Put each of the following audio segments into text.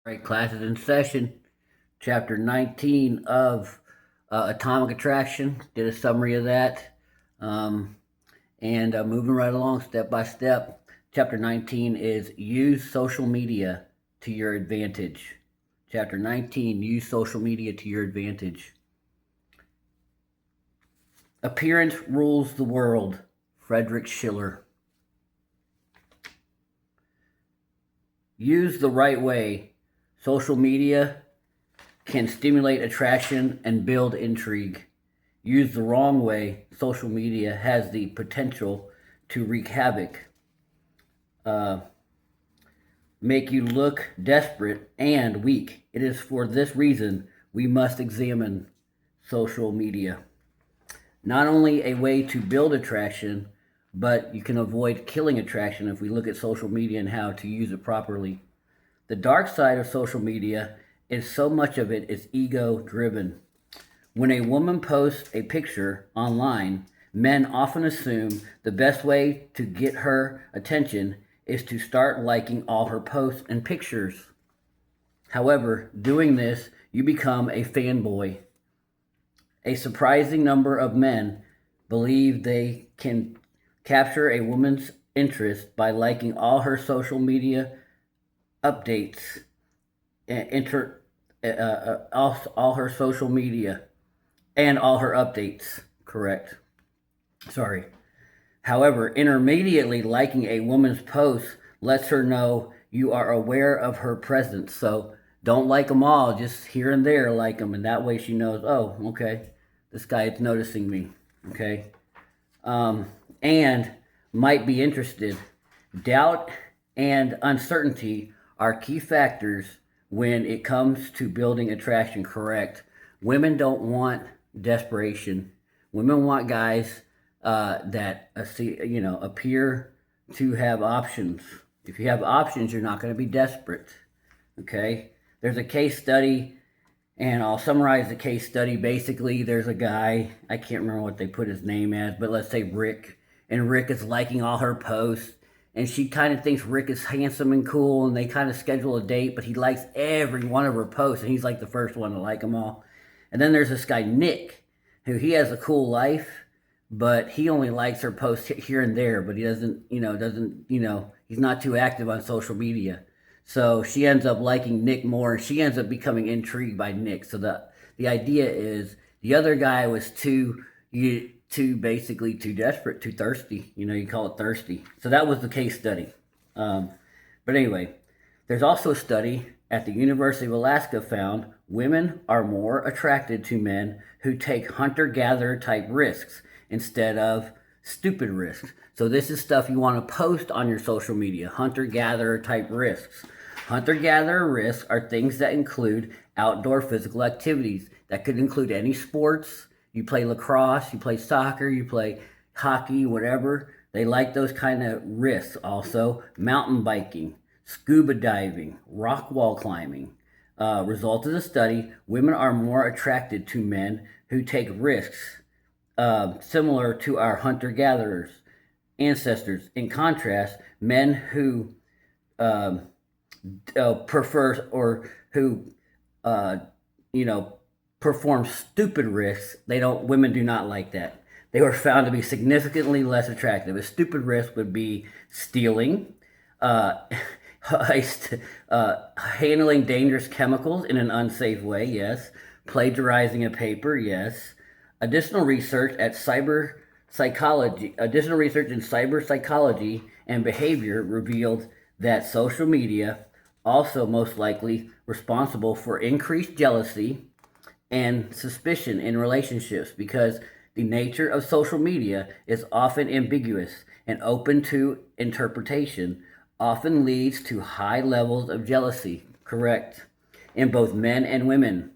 All right, classes in session. Chapter 19 of Atomic Attraction. Did a summary of that. And moving right along step by step. Chapter 19 is use social media to your advantage. Chapter 19, use social media to your advantage. Appearance rules the world. Frederick Schiller. Use the right way. Social media can stimulate attraction and build intrigue. Used the wrong way, social media has the potential to wreak havoc, make you look desperate and weak. It is for this reason we must examine social media. Not only a way to build attraction, but you can avoid killing attraction if we look at social media and how to use it properly. The dark side of social media is so much of it is ego driven. When a woman posts a picture online, men often assume the best way to get her attention is to start liking all her posts and pictures. However, doing this, you become a fanboy. A surprising number of men believe they can capture a woman's interest by liking all her social media updates, all her social media, and all her updates. Correct. Sorry. However, intermediately liking a woman's post lets her know you are aware of her presence. So don't like them all, just here and there like them, and that way she knows, oh, okay, this guy is noticing me. Okay. And might be interested. Doubt and uncertainty are key factors when it comes to building attraction. Correct. Women don't want desperation. Women want guys that appear to have options. If you have options, you're not going to be desperate. Okay. There's a case study, and I'll summarize the case study. Basically, there's a guy, I can't remember what they put his name as, but let's say Rick, and Rick is liking all her posts. And she kind of thinks Rick is handsome and cool, and they kind of schedule a date, but he likes every one of her posts, and he's like the first one to like them all. And then there's this guy, Nick, who he has a cool life, but he only likes her posts here and there, but he he's not too active on social media. So she ends up liking Nick more, and she ends up becoming intrigued by Nick. So the idea is the other guy was too desperate, too thirsty. You call it thirsty. So that was the case study. But anyway, there's also a study at the University of Alaska found women are more attracted to men who take hunter-gatherer type risks instead of stupid risks. So this is stuff you want to post on your social media, hunter-gatherer type risks. Hunter-gatherer risks are things that include outdoor physical activities. That could include any sports. You play lacrosse, you play soccer, you play hockey, whatever. They like those kind of risks. Also, mountain biking, scuba diving, rock wall climbing. Result of the study, women are more attracted to men who take risks, similar to our hunter-gatherers ancestors. In contrast, men who prefer or who perform stupid risks, women do not like that. They were found to be significantly less attractive. A stupid risk would be stealing, handling dangerous chemicals in an unsafe way, yes. Plagiarizing a paper, yes. Additional research in cyber psychology and behavior revealed that social media also most likely responsible for increased jealousy and suspicion in relationships, because the nature of social media is often ambiguous and open to interpretation, often leads to high levels of jealousy, correct, in both men and women.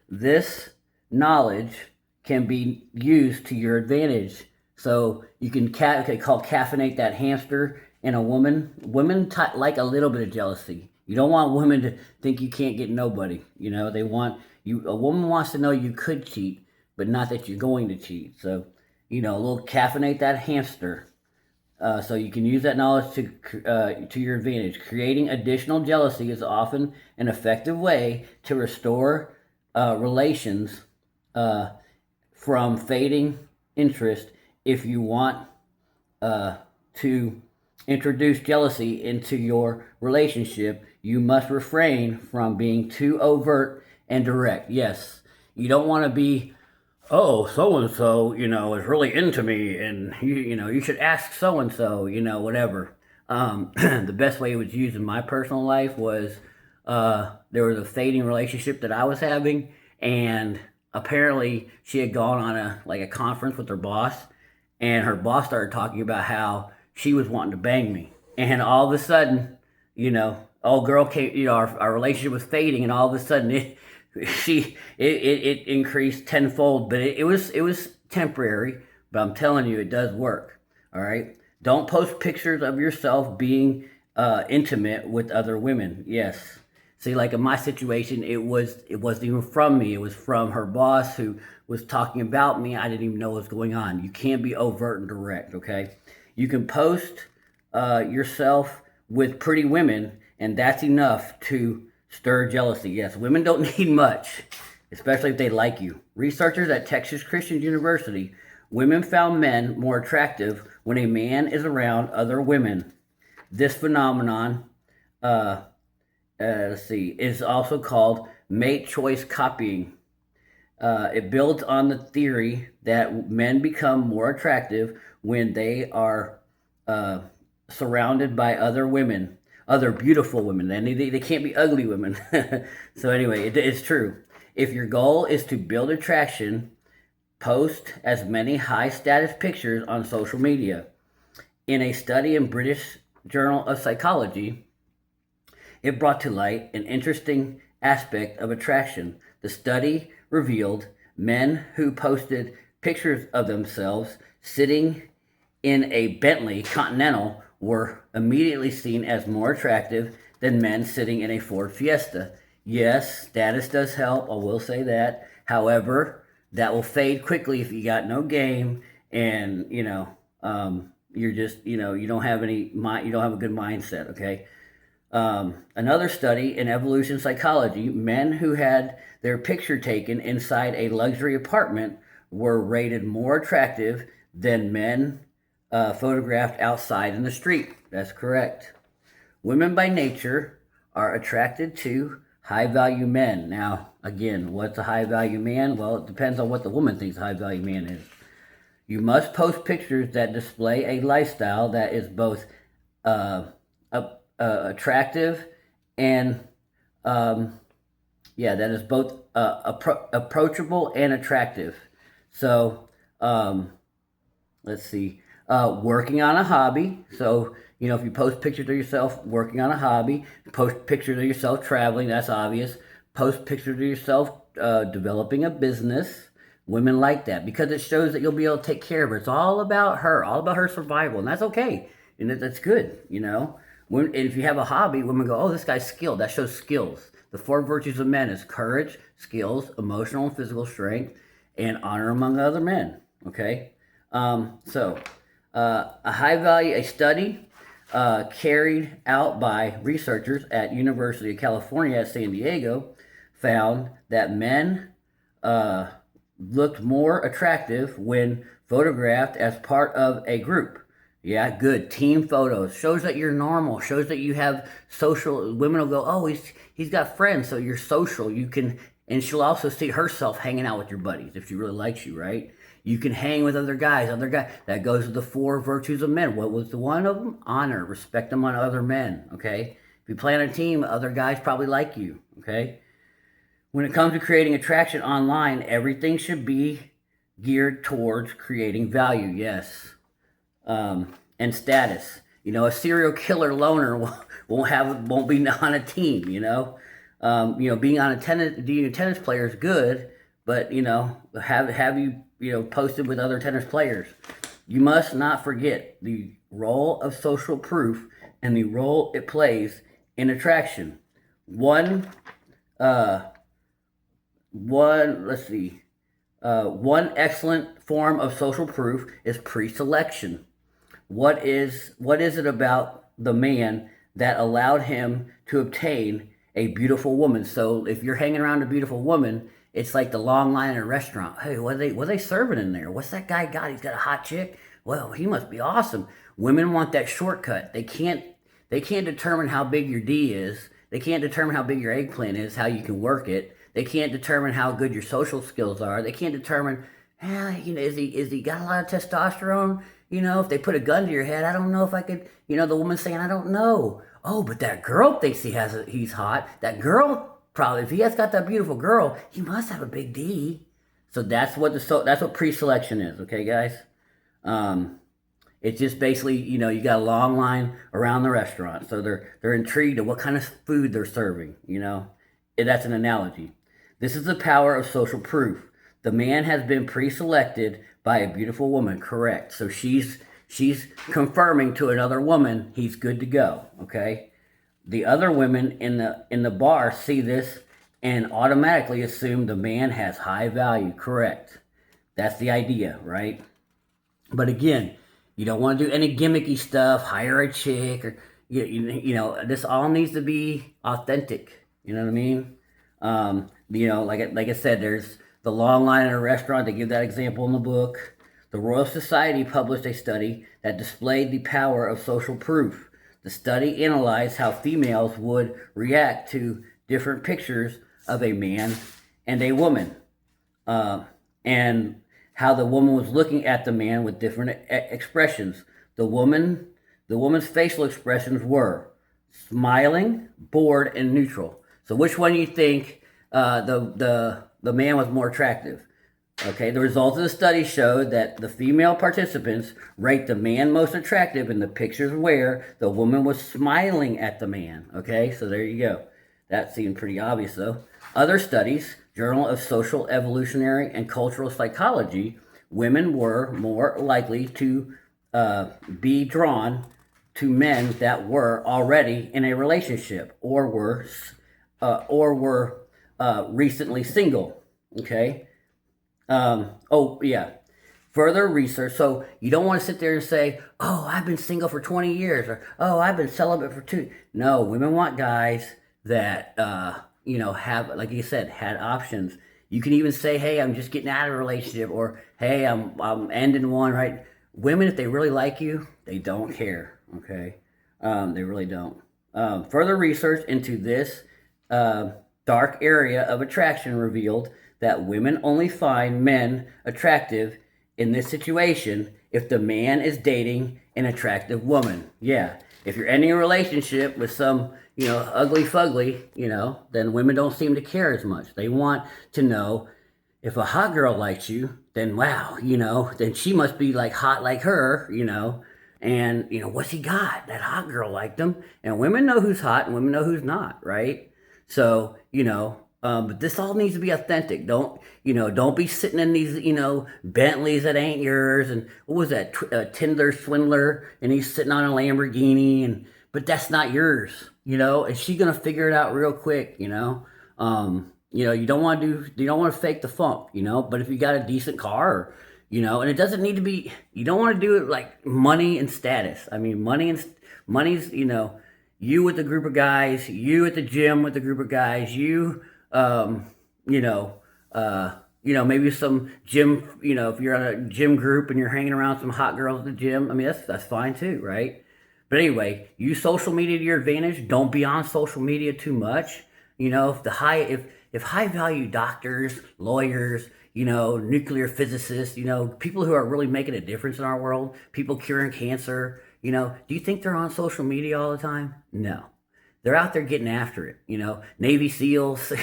This knowledge can be used to your advantage. So you can caffeinate that hamster in a woman. Women like a little bit of jealousy. You don't want women to think you can't get nobody. They want you. A woman wants to know you could cheat, but not that you're going to cheat. So, a little caffeinate that hamster. So you can use that knowledge to your advantage. Creating additional jealousy is often an effective way to restore relations from fading interest. If you want to introduce jealousy into your relationship, you must refrain from being too overt and direct. Yes, you don't want to be, oh, so and so, is really into me, and you should ask so and so, whatever. The best way it was used in my personal life was there was a fading relationship that I was having, and apparently she had gone on a conference with her boss, and her boss started talking about how she was wanting to bang me, and all of a sudden, old girl came, our relationship was fading, and all of a sudden it increased tenfold, but it was temporary. But I'm telling you, it does work. All right, don't post pictures of yourself being intimate with other women. Yes, see, like in my situation, it wasn't even from me. It was from her boss who was talking about me. I didn't even know what was going on. You can't be overt and direct. Okay, you can post yourself with pretty women, and that's enough to stir jealousy. Yes, women don't need much, especially if they like you. Researchers at Texas Christian University, women found men more attractive when a man is around other women. This phenomenon, is also called mate choice copying. It builds on the theory that men become more attractive when they are surrounded by other women, other beautiful women. And they can't be ugly women. So anyway, it's true. If your goal is to build attraction, post as many high status pictures on social media. In a study in British Journal of Psychology, it brought to light an interesting aspect of attraction. The study revealed men who posted pictures of themselves sitting in a Bentley Continental were immediately seen as more attractive than men sitting in a Ford Fiesta. Yes, status does help, I will say that. However, that will fade quickly if you got no game and, you're just, you don't have you don't have a good mindset, okay? Another study in evolution psychology, men who had their picture taken inside a luxury apartment were rated more attractive than men photographed outside in the street. That's correct. Women by nature are attracted to high-value men. Now, again, what's a high-value man? Well, it depends on what the woman thinks a high-value man is. You must post pictures that display a lifestyle that is both attractive and, that is both approachable and attractive. So, let's see. Working on a hobby. So, if you post pictures of yourself working on a hobby, post pictures of yourself traveling, that's obvious. Post pictures of yourself developing a business. Women like that because it shows that you'll be able to take care of her. It's all about her survival, and that's okay. And that's good, and if you have a hobby, women go, oh, this guy's skilled. That shows skills. The 4 virtues of men is courage, skills, emotional and physical strength, and honor among other men, okay? A study carried out by researchers at University of California at San Diego found that men looked more attractive when photographed as part of a group. Yeah, good. Team photos. Shows that you're normal. Shows that you have social. Women will go, oh, he's got friends, so you're social. You can, and she'll also see herself hanging out with your buddies if she really likes you, right? You can hang with other guys. That goes to the 4 virtues of men. What was the one of them? Honor, respect among other men, okay? If you play on a team, other guys probably like you, okay? When it comes to creating attraction online, everything should be geared towards creating value, yes. And status. A serial killer loner won't be on a team. Being being a tennis player is good, but have you posted with other tennis players. You must not forget the role of social proof and the role it plays in attraction. One excellent form of social proof is pre-selection. what is it about the man that allowed him to obtain a beautiful woman? So if you're hanging around a beautiful woman, it's like the long line in a restaurant. Hey, what are they serving in there? What's that guy got? He's got a hot chick. Well, he must be awesome. Women want that shortcut. They can't determine how big your D is. They can't determine how big your eggplant is, how you can work it. They can't determine how good your social skills are. They can't determine, is he got a lot of testosterone? If they put a gun to your head, I don't know if I could. The woman's saying, I don't know. Oh, but that girl thinks he's hot. That girl probably, if he has got that beautiful girl, he must have a big D. So that's what pre-selection is. Okay, guys. It's just basically, you got a long line around the restaurant. So they're intrigued at what kind of food they're serving, And that's an analogy. This is the power of social proof. The man has been pre-selected by a beautiful woman, correct. So she's confirming to another woman he's good to go, okay? The other women in the bar see this and automatically assume the man has high value, correct. That's the idea, right? But again, you don't want to do any gimmicky stuff, hire a chick, or this all needs to be authentic. You know what I mean? Like I said, there's the long line in a restaurant. They give that example in the book. The Royal Society published a study that displayed the power of social proof. The study analyzed how females would react to different pictures of a man and a woman, and how the woman was looking at the man with different expressions. The woman's facial expressions were smiling, bored, and neutral. So which one do you think the man was more attractive? Okay, the results of the study showed that the female participants rate the man most attractive in the pictures where the woman was smiling at the man. Okay, so there you go. That seemed pretty obvious though. Other studies, Journal of Social Evolutionary and Cultural Psychology, women were more likely to be drawn to men that were already in a relationship or were recently single. Okay. Further research. So you don't want to sit there and say, "Oh, I've been single for 20 years," or "Oh, I've been celibate for 2." No, women want guys that have, like you said, had options. You can even say, "Hey, I'm just getting out of a relationship," or "Hey, I'm ending one." Right? Women, if they really like you, they don't care. Okay, they really don't. Further research into this dark area of attraction revealed that women only find men attractive in this situation if the man is dating an attractive woman. Yeah, if you're ending a relationship with some, ugly fugly, then women don't seem to care as much. They want to know if a hot girl likes you, then wow, then she must be like hot like her, and, what's he got? That hot girl liked him. And women know who's hot and women know who's not, right? So, but this all needs to be authentic. Don't be sitting in these, Bentleys that ain't yours. And what was that, Tinder swindler? And he's sitting on a Lamborghini, but that's not yours, and she's going to figure it out real quick, you don't want to fake the funk, but if you got a decent car, or, and it doesn't need to be, you don't want to do it like money and status. I mean, money's, you with a group of guys, you at the gym with a group of guys, maybe some gym, if you're on a gym group and you're hanging around some hot girls at the gym, I mean, that's fine too, right? But anyway, use social media to your advantage. Don't be on social media too much. If high value doctors, lawyers, nuclear physicists, people who are really making a difference in our world, people curing cancer, do you think they're on social media all the time? No. They're out there getting after it, Navy SEALs,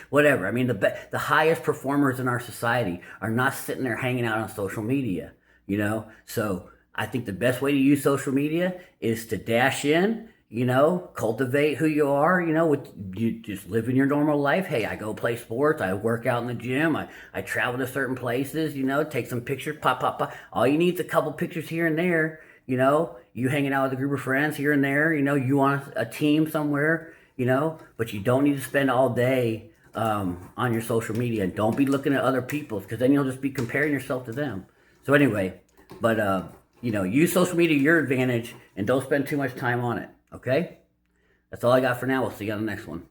whatever. I mean, the highest performers in our society are not sitting there hanging out on social media, So I think the best way to use social media is to dash in, cultivate who you are, you just live in your normal life. Hey, I go play sports. I work out in the gym. I travel to certain places, take some pictures, pop. All you need is a couple pictures here and there. You hanging out with a group of friends here and there, you on a team somewhere, but you don't need to spend all day on your social media. And don't be looking at other people's, because then you'll just be comparing yourself to them. So anyway, but use social media to your advantage and don't spend too much time on it. Okay? That's all I got for now. We'll see you on the next one.